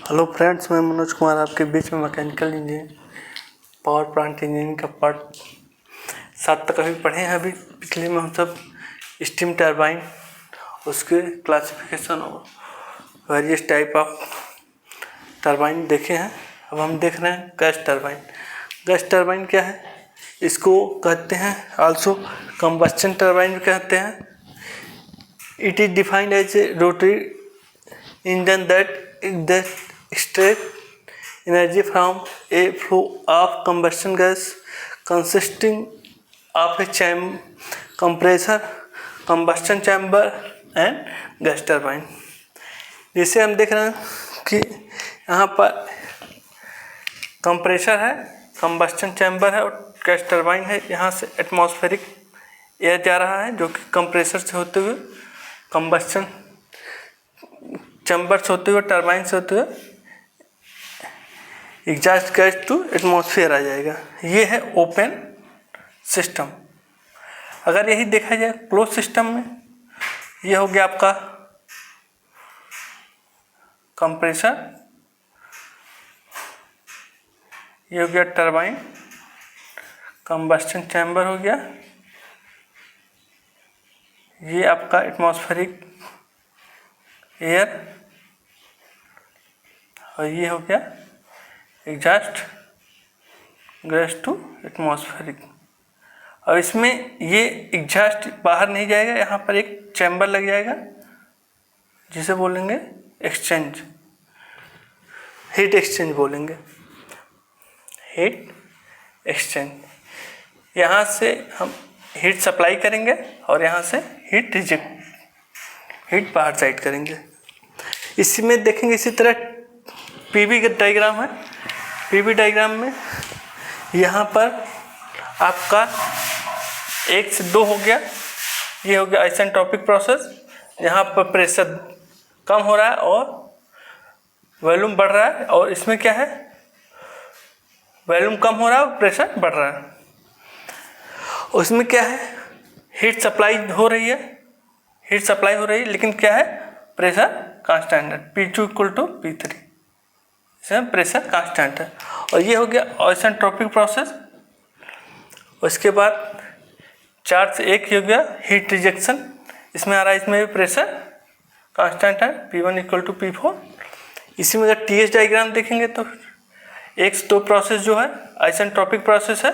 Hello friends, मैं मनोज कुमार आपके बीच में mechanical engineer power plant engineering का पार्ट 7 तक अभी पढ़े हैं। अभी पिछले में हम सब स्टीम टरबाइन, उसके क्लासिफिकेशन और वेरियस टाइप ऑफ टरबाइन देखे हैं। अब हम देख रहे हैं गैस टरबाइन। गैस टरबाइन क्या है? इसको कहते हैं आल्सो कंबस्शन टरबाइन भी कहते हैं। It is defined as a rotary engine that extract energy from a flow of combustion gas consisting of a compressor, combustion chamber and gas turbine। जैसे हम देख रहे हैं कि यहाँ पर कंप्रेसर है, कंबस्टन चैम्बर है और गैस टरबाइन है। यहाँ से एटमॉस्फेरिक एयर जा रहा है जो कि कंप्रेसर से होते हुए, कंबस्टन चैम्बर से होते हुए, टरबाइन से होते हुए एग्जॉस्ट गैस टू एटमॉस्फेयर आ जाएगा। ये है ओपन सिस्टम। अगर यही देखा जाए क्लोज सिस्टम में, ये हो गया आपका कंप्रेसर, ये हो गया टरबाइन, कंबस्टन चैम्बर हो गया, ये आपका एटमॉस्फेरिक एयर और ये हो गया एग्जॉस्ट गैस टू एटमॉस्फेरिक। और इसमें ये एग्जॉस्ट बाहर नहीं जाएगा, यहाँ पर एक चैम्बर लग जाएगा जिसे बोलेंगे एक्सचेंज, हीट एक्सचेंज बोलेंगे, हीट एक्सचेंज। यहाँ से हम हीट सप्लाई करेंगे और यहाँ से हीट बाहर साइड करेंगे। इसी में देखेंगे इसी तरह पीवी का डायग्राम है। पीवी डायग्राम में यहाँ पर आपका 1 से 2 हो गया, ये हो गया आइसेंट्रोपिक प्रोसेस, यहाँ पर प्रेशर कम हो रहा है और वॉल्यूम बढ़ रहा है। और इसमें क्या है, वॉल्यूम कम हो रहा है और प्रेशर बढ़ रहा है। उसमें क्या है, हीट सप्लाई हो रही है, लेकिन क्या है, प्रेशर कांस्टेंट है, P2 = P3, इसमें प्रेशर कांस्टेंट है। और ये हो गया आइसेंट्रोपिक प्रोसेस। उसके बाद 4 से 1 हो गया हीट रिजेक्शन, इसमें आ रहा है, इसमें भी प्रेशर कांस्टेंट है, P1 = P4। इसी में अगर TS डायग्राम देखेंगे तो 1 से 2 प्रोसेस जो है आइसेंट्रोपिक प्रोसेस है,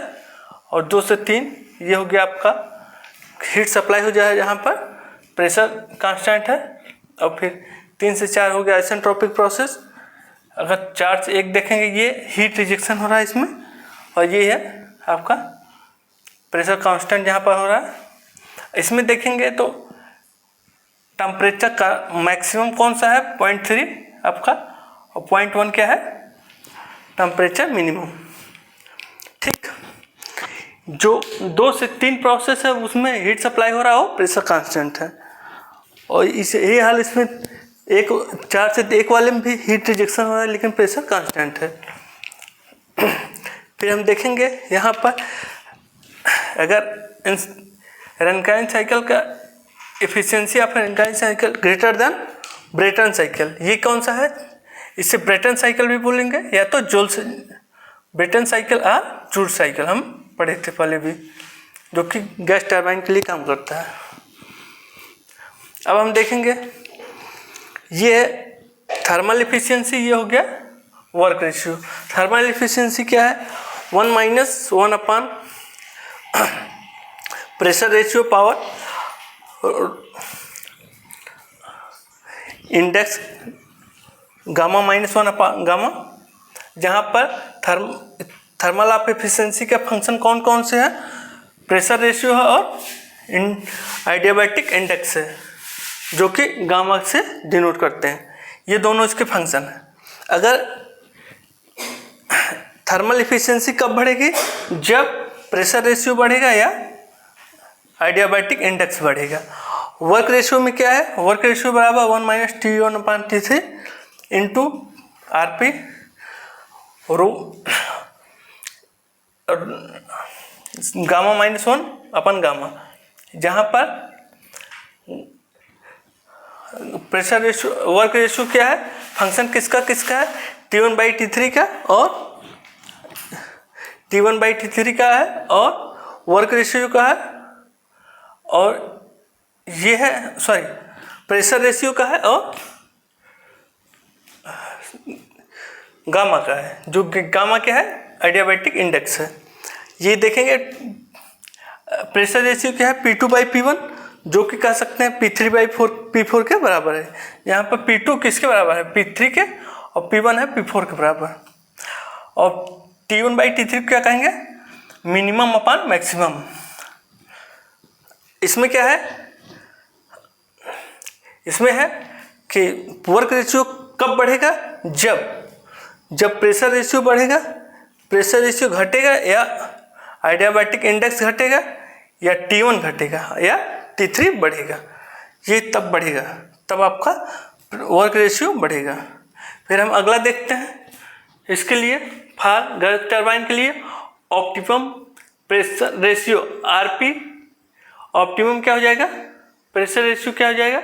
और 2 से 3 ये हो गया आपका हीट सप्लाई हो जाए, यहाँ पर प्रेशर कांस्टेंट है। और फिर 3 से 4 हो गया आइसेंट्रोपिक प्रोसेस। अगर 4 से 1 देखेंगे, ये हीट रिजेक्शन हो रहा है इसमें, और ये है आपका प्रेशर कांस्टेंट यहाँ पर हो रहा है। इसमें देखेंगे तो टेम्परेचर का मैक्सिमम कौन सा है, 0.3 आपका, और 0.1 क्या है, टेम्परेचर मिनिमम। ठीक, जो 2 से 3 प्रोसेस है उसमें हीट सप्लाई हो रहा हो, प्रेशर कांस्टेंट है। और ये हाल इसमें 4 से 1 वाले में भी हीट रिजेक्शन हो रहा है लेकिन प्रेशर कांस्टेंट है। फिर हम देखेंगे यहाँ पर अगर रनकाइन साइकिल का efficiency of Rankine cycle greater than Brayton cycle, ये कौन सा है, इसे ब्रेटन साइकिल भी बोलेंगे या तो जूल ब्रेटन साइकिल या जूल साइकिल, हम पढ़े थे पहले भी, जो कि गैस टरबाइन के लिए काम करता है। अब हम देखेंगे ये थर्मल एफिशिएंसी, ये हो गया वर्क रेशियो। थर्मल एफिशिएंसी क्या है, 1 - 1 pressure ratio power index gamma -1 gamma, जहाँ पर थर्मल ऑफ एफिशिएंसी का फंक्शन कौन कौन से है, प्रेशर रेशियो है और आइडियाबैटिक इंडेक्स है, जो कि गामा से डिनोट करते हैं। ये दोनों इसके फंक्शन हैं। अगर थर्मल एफिशिएंसी कब बढ़ेगी, जब प्रेशर रेशियो बढ़ेगा या आइडियाबैटिक इंडेक्स बढ़ेगा। वर्क रेशियो में क्या है, वर्क रेशियो बराबर 1 - T1/T3 इंटू RP रो गामा -1 अपन गामा, जहाँ पर प्रेशर रेशियो वर्क रेशियो क्या है, फंक्शन किसका किसका है, T1/T3 का और T1/T3 का है और वर्क रेशियो का है, और ये है सॉरी प्रेशर रेशियो का है और गामा का है, जो गामा क्या है, एडियाबैटिक इंडेक्स है। ये देखेंगे प्रेशर रेशियो क्या है, P2/P1, जो कि कह सकते हैं P3/P4 के बराबर है। यहाँ पर P2 किसके बराबर है, P3 के, और P1 है P4 के बराबर। और T1/T3 क्या कहेंगे, मिनिमम अपॉन मैक्सिमम। इसमें क्या है, इसमें है कि वर्क रेशियो कब बढ़ेगा, जब प्रेशर रेशियो बढ़ेगा, प्रेशर रेशियो घटेगा या एडियाबैटिक इंडेक्स घटेगा या T1 घटेगा या T3 बढ़ेगा, ये तब बढ़ेगा, तब आपका वर्क रेशियो बढ़ेगा। फिर हम अगला देखते हैं, इसके लिए फॉर गैस टरबाइन के लिए optimum pressure ratio RP, optimum क्या हो जाएगा, प्रेशर रेशियो क्या हो जाएगा,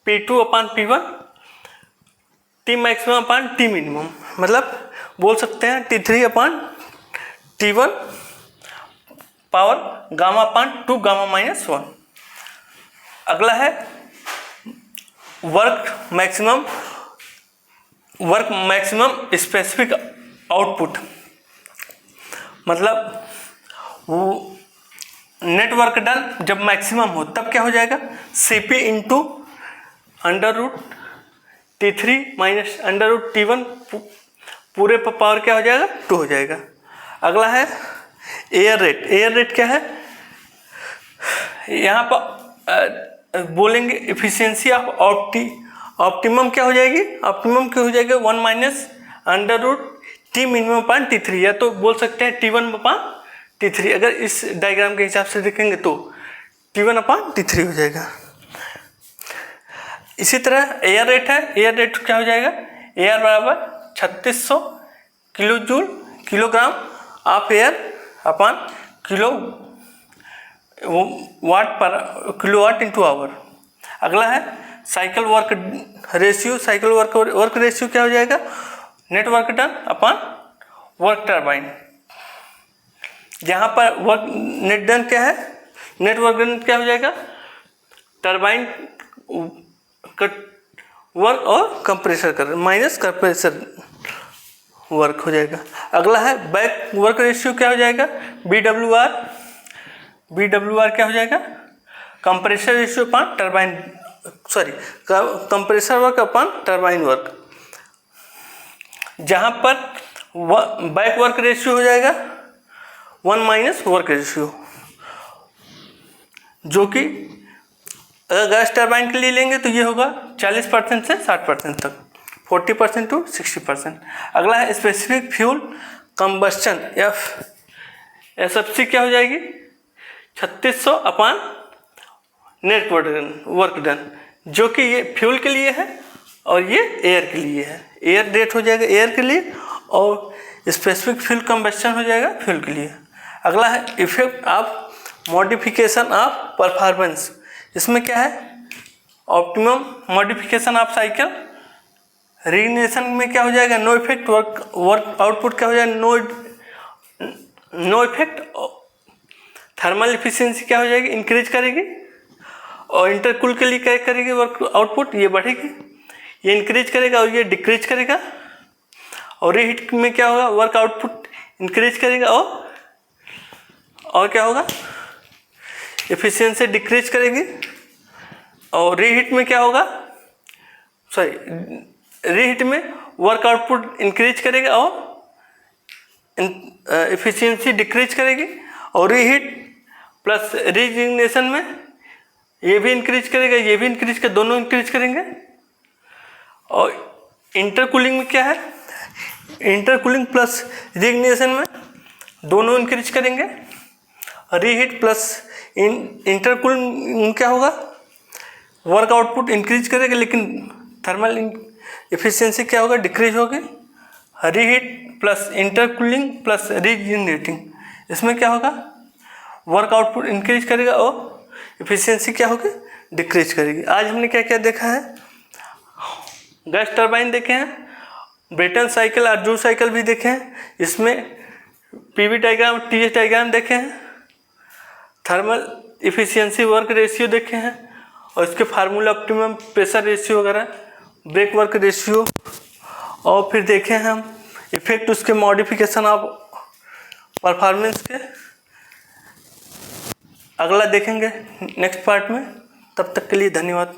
P2/P1, T maximum T minimum, मतलब बोल सकते हैं T3/T1 पावर गामा/2 गामा-1। अगला है वर्क मैक्सिमम स्पेसिफिक आउटपुट, मतलब वो नेटवर्क डन जब मैक्सिमम हो तब क्या हो जाएगा, CP into √T3 minus √T1 पूरे पर पावर क्या हो जाएगा, 2 हो जाएगा। अगला है एयर रेट। एयर रेट क्या है, यहाँ पर बोलेंगे इफिशियंसी ऑफ ऑप्टिमम क्या हो जाएगी, ऑप्टिमम क्या हो जाएगा 1 माइनस √T मिनिमम/T3, या तो बोल सकते हैं T1/T3। अगर इस डायग्राम के हिसाब से देखेंगे तो T1/T3 हो जाएगा। इसी तरह एयर रेट है, एयर रेट क्या हो जाएगा, एयर बराबर 3600 kilogram of air upon kilowatt into hour. अगला है cycle work ratio. Cycle work ratio क्या हो जाएगा, net work done upon work turbine. यहाँ पर वर्क नेट डन क्या है, नेट वर्क डन क्या हो जाएगा, टरबाइन वर्क और कंप्रेसर कर माइनस कंप्रेसर वर्क हो जाएगा। अगला है बैक वर्क रेशियो क्या हो जाएगा, BWR क्या हो जाएगा, compressor ratio upon turbine compressor work upon turbine work. जहाँ पर बैक वर्क रेशियो हो जाएगा 1 माइनस वर्क रेशियो, जो कि अगर गैस टरबाइन के लिए लेंगे तो ये होगा 40% से 60% तक, 40% टू 60%। अगला है स्पेसिफिक फ्यूल कंबस्टन SFC क्या हो जाएगी, 3600 अपॉन नेट वर्क डन, जो कि ये फ्यूल के लिए है और ये एयर के लिए है। एयर रेट हो जाएगा एयर के लिए और स्पेसिफिक फ्यूल कंबस्टन हो जाएगा फ्यूल के लिए। अगला है effect of modification of performance. इसमें क्या है, ऑप्टिमम मॉडिफिकेशन ऑफ साइकिल रीइग्निशन में क्या हो जाएगा, नो इफेक्ट वर्क आउटपुट क्या हो जाएगा, नो इफेक्ट। थर्मल इफिशियंसी क्या हो जाएगी, इंक्रीज करेगी, और इंटरकूल के लिए क्या करेगी, वर्क आउटपुट ये बढ़ेगी, ये इंक्रीज करेगा और ये डिक्रीज करेगा। और रीहीट में क्या होगा, वर्क आउटपुट इंक्रीज करेगा और क्या होगा, एफिशिएंसी डिक्रीज करेगी। और रीहीट में क्या होगा, रीहीट में वर्क आउटपुट इंक्रीज करेगा और एफिशिएंसी डिक्रीज करेगी। और रीहीट प्लस रीइग्निशन में ये भी इंक्रीज करेगा, ये भी इंक्रीज कर, दोनों इंक्रीज करेंगे। और इंटरकूलिंग में क्या है, इंटरकूलिंग प्लस रीइग्निशन में दोनों इंक्रीज करेंगे। रीहीट प्लस इंटरकूलिंग क्या होगा, वर्क आउटपुट इंक्रीज करेगा लेकिन थर्मल एफिशिएंसी क्या होगा, डिक्रीज होगी। Reheat plus intercooling plus regenerating, इसमें क्या होगा, वर्क आउटपुट इंक्रीज करेगा और एफिशिएंसी क्या होगी, डिक्रीज करेगी। आज हमने क्या क्या देखा है, गैस टरबाइन देखे हैं, ब्रेटन साइकिल और जूल साइकिल भी देखे हैं, इसमें पीवी डायग्राम, टीएच डायग्राम देखे हैं, थर्मल इफिशियंसी वर्क रेशियो देखे हैं, और इसके फार्मूला ऑप्टिमम प्रेशर रेशियो वगैरह, ब्रेक वर्क रेशियो, और फिर देखे हैं हम इफेक्ट उसके मॉडिफिकेशन ऑफ परफॉर्मेंस के। अगला देखेंगे नेक्स्ट पार्ट में। तब तक के लिए धन्यवाद।